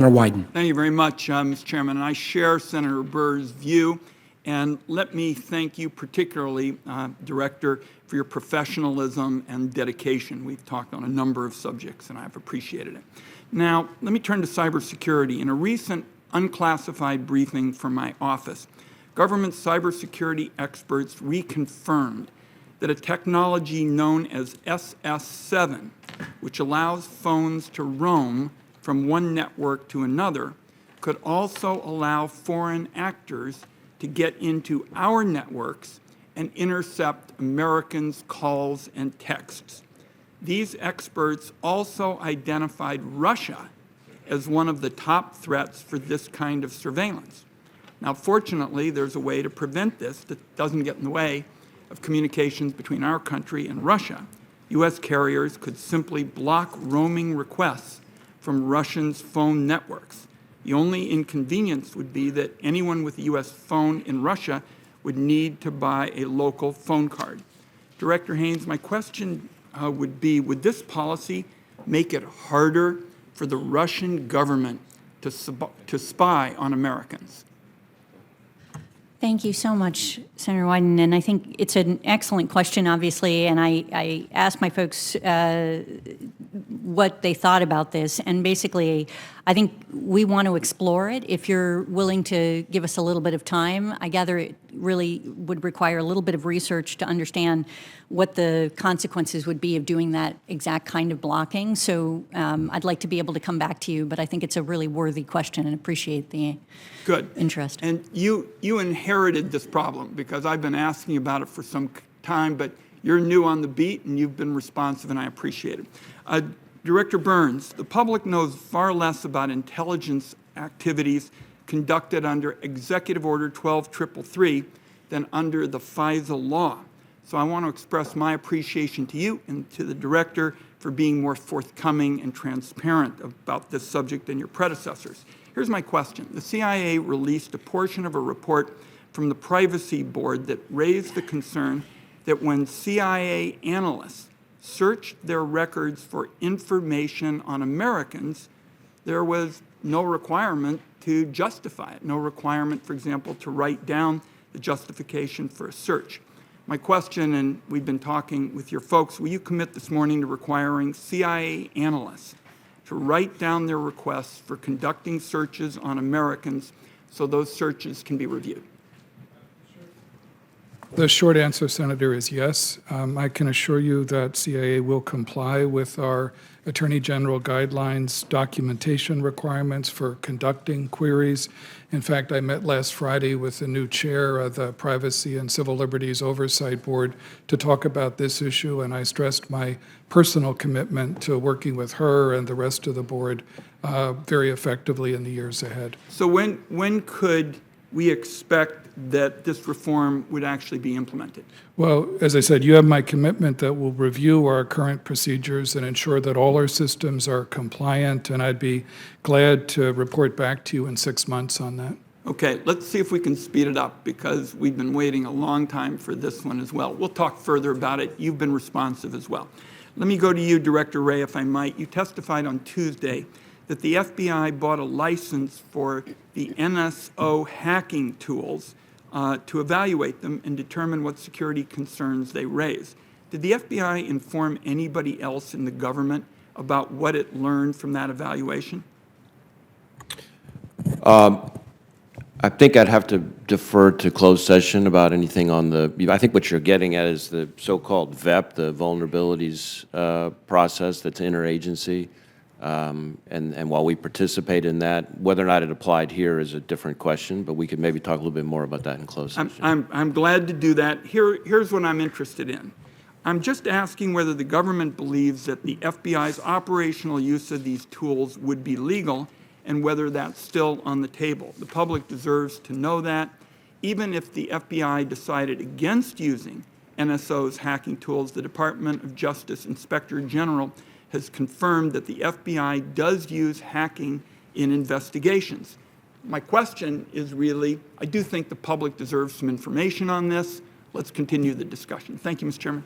Senator Wyden. Thank you very much, Mr. Chairman. And I share Senator Burr's view. And let me thank you particularly, Director, for your professionalism and dedication. We've talked on a number of subjects, and I've appreciated it. Now, let me turn to cybersecurity. In a recent unclassified briefing from my office, government cybersecurity experts reconfirmed that a technology known as SS7, which allows phones to roam from one network to another, could also allow foreign actors to get into our networks and intercept Americans' calls and texts. These experts also identified Russia as one of the top threats for this kind of surveillance. Now, fortunately, there's a way to prevent this that doesn't get in the way of communications between our country and Russia. U.S. carriers could simply block roaming requests from Russians' phone networks. The only inconvenience would be that anyone with a U.S. phone in Russia would need to buy a local phone card. Director Haynes, my question would be, would this policy make it harder for the Russian government to spy on Americans? Thank you so much, Senator Wyden. And I think it's an excellent question, obviously, and I asked my folks what they thought about this. And basically, I think we want to explore it. If you're willing to give us a little bit of time, I gather it really would require a little bit of research to understand what the consequences would be of doing that exact kind of blocking. So I'd like to be able to come back to you, but I think it's a really worthy question and appreciate the interest. And you inherited this problem because I've been asking about it for some time, but you're new on the beat and you've been responsive and I appreciate it. Director Burns, the public knows far less about intelligence activities conducted under Executive Order 12333 than under the FISA law. So I want to express my appreciation to you and to the Director for being more forthcoming and transparent about this subject than your predecessors. Here's my question. The CIA released a portion of a report from the Privacy Board that raised the concern that when CIA analysts searched their records for information on Americans, there was no requirement to justify it, no requirement, for example, to write down the justification for a search. My question, and we've been talking with your folks, will you commit this morning to requiring CIA analysts to write down their requests for conducting searches on Americans so those searches can be reviewed? The short answer, Senator, is yes. I can assure you that CIA will comply with our Attorney General guidelines, documentation requirements for conducting queries. In fact, I met last Friday with the new chair of the Privacy and Civil Liberties Oversight Board to talk about this issue, and I stressed my personal commitment to working with her and the rest of the board very effectively in the years ahead. So when could we expect that this reform would actually be implemented? Well, as I said, you have my commitment that we'll review our current procedures and ensure that all our systems are compliant, and I'd be glad to report back to you in 6 months on that. Okay, let's see if we can speed it up because we've been waiting a long time for this one as well. We'll talk further about it. You've been responsive as well. Let me go to you, Director Wray, if I might. You testified on Tuesday that the FBI bought a license for the NSO hacking tools to evaluate them and determine what security concerns they raise. Did the FBI inform anybody else in the government about what it learned from that evaluation? I think I'd have to defer to closed session about anything on the, I think what you're getting at is the so-called VEP, the vulnerabilities process that's interagency. And while we participate in that, whether or not it applied here is a different question, but we could maybe talk a little bit more about that in closed session. I'm glad to do that. Here's what I'm interested in. I'm just asking whether the government believes that the FBI's operational use of these tools would be legal and whether that's still on the table. The public deserves to know that. Even if the FBI decided against using NSO's hacking tools, the Department of Justice Inspector General has confirmed that the FBI does use hacking in investigations. My question is really, I do think the public deserves some information on this. Let's continue the discussion. Thank you, Mr. Chairman.